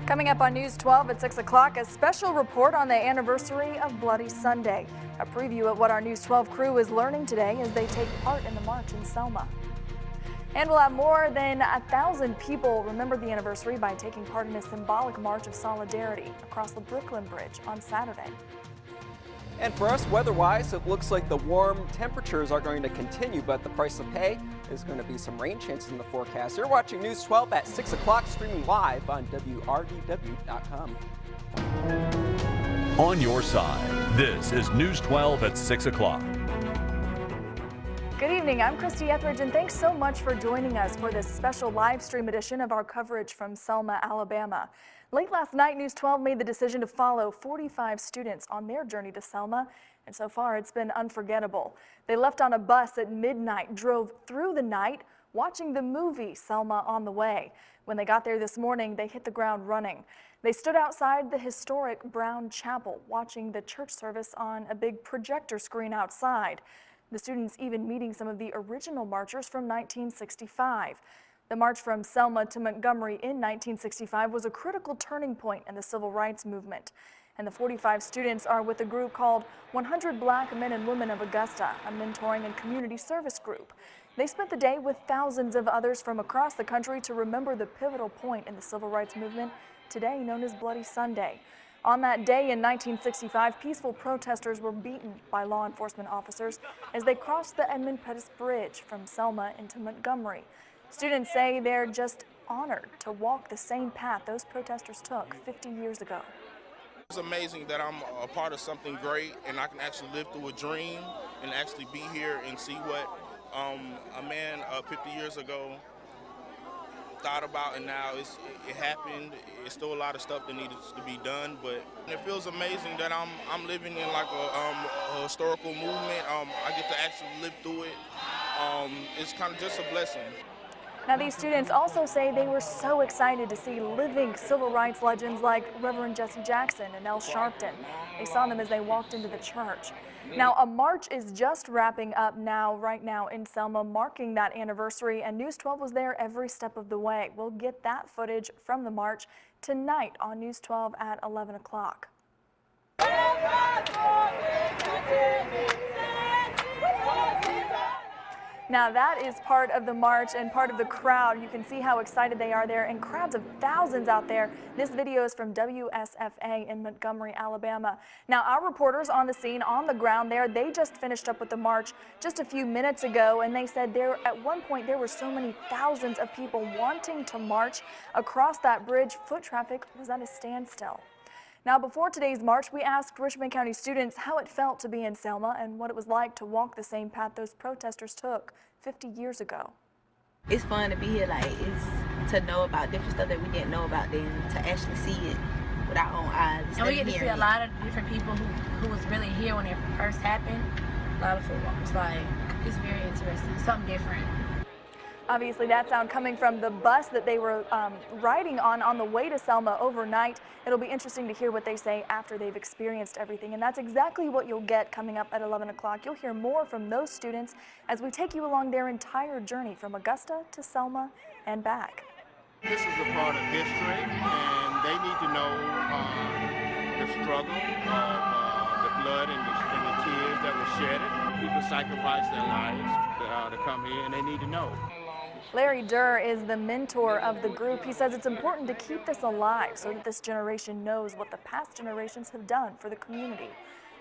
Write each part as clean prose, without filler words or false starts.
Coming up on News 12 at 6 o'clock, a special report on the anniversary of Bloody Sunday. A preview of what our News 12 crew is learning today as they take part in the march in Selma. And we'll have more than 1,000 people remember the anniversary by taking part in a symbolic march of solidarity across the Brooklyn Bridge on Saturday. And for us, weather-wise, it looks like the warm temperatures are going to continue, but the price of pay is going to be some rain chances in the forecast. You're watching News 12 at 6 o'clock, streaming live on WRDW.com. On your side, this is News 12 at 6 o'clock. Good evening, I'm Christy Etheridge, and thanks so much for joining us for this special live stream edition of our coverage from Selma, Alabama. Late last night, News 12 made the decision to follow 45 students on their journey to Selma, and so far it's been unforgettable. They left on a bus at midnight, drove through the night, watching the movie Selma on the way. When they got there this morning, they hit the ground running. They stood outside the historic Brown Chapel, watching the church service on a big projector screen outside. The students even meeting some of the original marchers from 1965. The march from Selma to Montgomery in 1965 was a critical turning point in the civil rights movement. And the 45 students are with a group called 100 Black Men and Women of Augusta, a mentoring and community service group. They spent the day with thousands of others from across the country to remember the pivotal point in the civil rights movement, today known as Bloody Sunday. On that day in 1965, peaceful protesters were beaten by law enforcement officers as they crossed the Edmund Pettus Bridge from Selma into Montgomery. Students say they're just honored to walk the same path those protesters took 50 years ago. It's amazing that I'm a part of something great and I can actually live through a dream and actually be here and see what a man 50 years ago thought about, and now it happened. It's still a lot of stuff that needs to be done, but it feels amazing that I'm living in like a historical movement. I get to actually live through it. It's kind of just a blessing. Now, these students also say they were so excited to see living civil rights legends like Reverend Jesse Jackson and Al Sharpton. They saw them as they walked into the church. Now, a march is just wrapping up right now in Selma, marking that anniversary, and News 12 was there every step of the way. We'll get that footage from the march tonight on News 12 at 11 o'clock. Now that is part of the march and part of the crowd. You can see how excited they are there, and crowds of thousands out there. This video is from WSFA in Montgomery, Alabama. Now our reporters on the scene, on the ground there, they just finished up with the march just a few minutes ago, and they said at one point there were so many thousands of people wanting to march across that bridge. Foot traffic was at a standstill. Now, before today's march, we asked Richmond County students how it felt to be in Selma and what it was like to walk the same path those protesters took 50 years ago. It's fun to be here, it's to know about different stuff that we didn't know about then, to actually see it with our own eyes. And we get to see a lot of different people who was really here when it first happened. A lot of football. It's very interesting, something different. Obviously, that sound coming from the bus that they were riding on the way to Selma overnight. It'll be interesting to hear what they say after they've experienced everything, and that's exactly what you'll get coming up at 11 o'clock. You'll hear more from those students as we take you along their entire journey from Augusta to Selma and back. This is a part of history, and they need to know the struggle of the blood and the tears that were shedded. People sacrificed their lives to come here, and they need to know. Larry Durr is the mentor of the group. He says it's important to keep this alive so that this generation knows what the past generations have done for the community.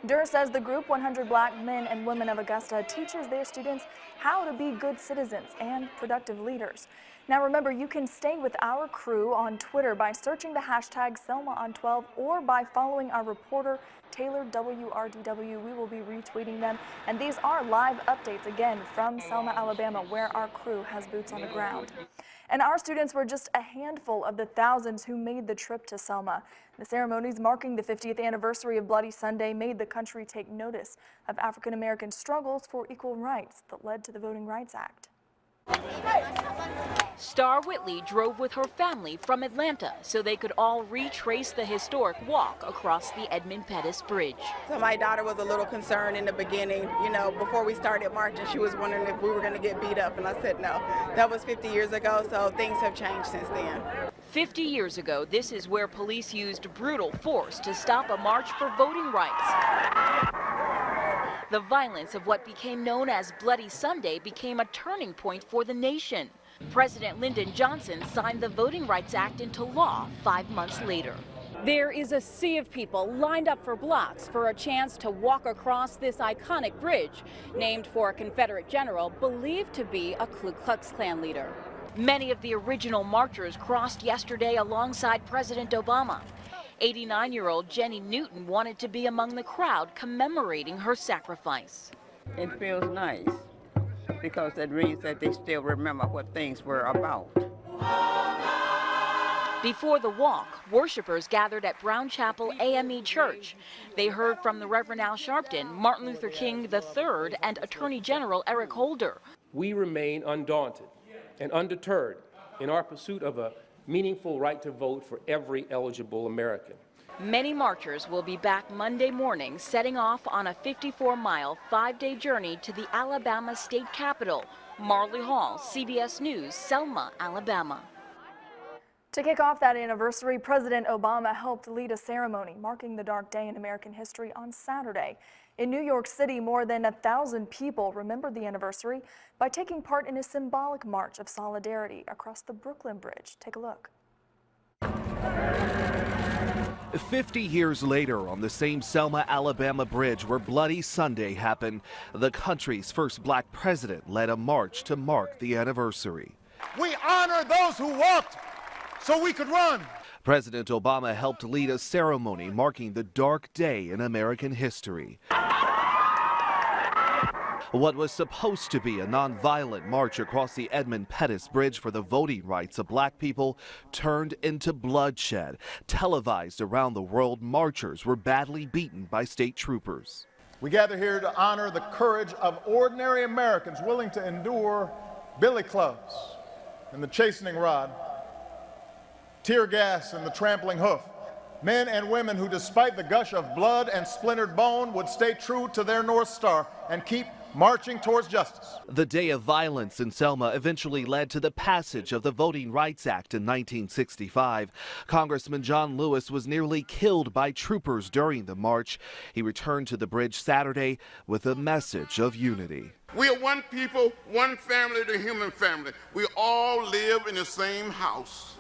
Durr says the group 100 Black Men and Women of Augusta teaches their students how to be good citizens and productive leaders. Now remember, you can stay with our crew on Twitter by searching the hashtag SelmaOn12 or by following our reporter Taylor WRDW. We will be retweeting them, and these are live updates again from Selma, Alabama, where our crew has boots on the ground. And our students were just a handful of the thousands who made the trip to Selma. The ceremonies marking the 50th anniversary of Bloody Sunday made the country take notice of African American struggles for equal rights that led to the Voting Rights Act. Star Whitley drove with her family from Atlanta so they could all retrace the historic walk across the Edmund Pettus Bridge. So my daughter was a little concerned in the beginning. You know, before we started marching, she was wondering if we were going to get beat up, and I said no. That was 50 years ago, so things have changed since then. 50 years ago, this is where police used brutal force to stop a march for voting rights. The violence of what became known as Bloody Sunday became a turning point for the nation. President Lyndon Johnson signed the Voting Rights Act into law 5 months later. There is a sea of people lined up for blocks for a chance to walk across this iconic bridge, named for a Confederate general believed to be a Ku Klux Klan leader. Many of the original marchers crossed yesterday alongside President Obama. 89-year-old Jenny Newton wanted to be among the crowd commemorating her sacrifice. It feels nice because that means that they still remember what things were about. Before the walk, worshipers gathered at Brown Chapel AME Church. They heard from the Reverend Al Sharpton, Martin Luther King III, and Attorney General Eric Holder. We remain undaunted and undeterred in our pursuit of a meaningful right to vote for every eligible American. Many marchers will be back Monday morning, setting off on a 54-mile, 5-day journey to the Alabama state capitol. Marley Hall, CBS News, Selma, Alabama. To kick off that anniversary, President Obama helped lead a ceremony marking the dark day in American history on Saturday. In New York City, more than 1,000 people remembered the anniversary by taking part in a symbolic march of solidarity across the Brooklyn Bridge. Take a look. 50 years later, on the same Selma, Alabama bridge where Bloody Sunday happened, the country's first black president led a march to mark the anniversary. We honor those who walked so we could run. President Obama helped lead a ceremony marking the dark day in American history. What was supposed to be a nonviolent march across the Edmund Pettus Bridge for the voting rights of black people turned into bloodshed. Televised around the world, marchers were badly beaten by state troopers. We gather here to honor the courage of ordinary Americans willing to endure billy clubs and the chastening rod, tear gas and the trampling hoof. Men and women who, despite the gush of blood and splintered bone, would stay true to their North Star and keep marching towards justice. The day of violence in Selma eventually led to the passage of the Voting Rights Act in 1965. Congressman John Lewis was nearly killed by troopers during the march. He returned to the bridge Saturday with a message of unity. We are one people, one family, the human family. We all live in the same house.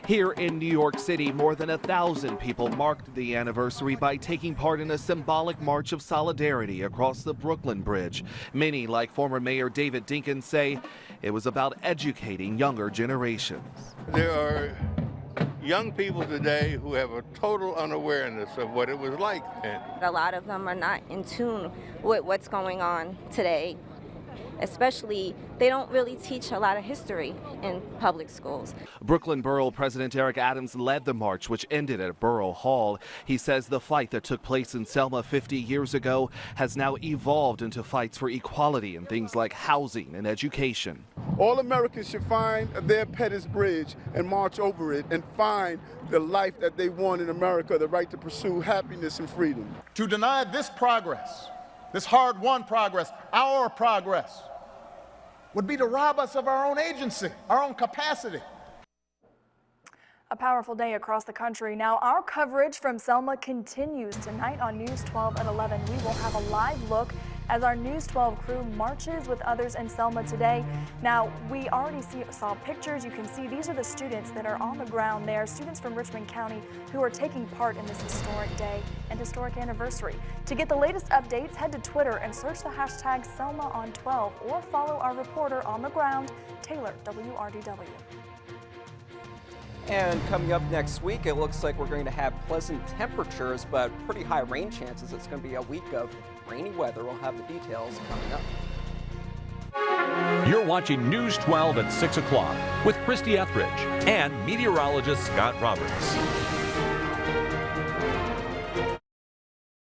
Here in New York City, more than 1,000 people marked the anniversary by taking part in a symbolic march of solidarity across the Brooklyn Bridge. Many, like former Mayor David Dinkins, say it was about educating younger generations. There are young people today who have a total unawareness of what it was like then. A lot of them are not in tune with what's going on today. Especially, they don't really teach a lot of history in public schools. Brooklyn Borough President Eric Adams led the march, which ended at Borough Hall. He says the fight that took place in Selma 50 years ago has now evolved into fights for equality in things like housing and education. All Americans should find their Pettus Bridge and march over it and find the life that they want in America, the right to pursue happiness and freedom. To deny this progress, this hard-won progress, our progress, would be to rob us of our own agency, our own capacity. A powerful day across the country. Now, our coverage from Selma continues tonight on News 12 at 11. We will have a live look as our News 12 crew marches with others in Selma today. Now, we already saw pictures. You can see these are the students that are on the ground there, students from Richmond County who are taking part in this historic day and historic anniversary. To get the latest updates, head to Twitter and search the hashtag SelmaOn12 or follow our reporter on the ground, Taylor, WRDW. And coming up next week, it looks like we're going to have pleasant temperatures, but pretty high rain chances. It's going to be a week of rainy weather. We'll have the details coming up. You're watching News 12 at 6 o'clock with Christy Etheridge and meteorologist Scott Roberts.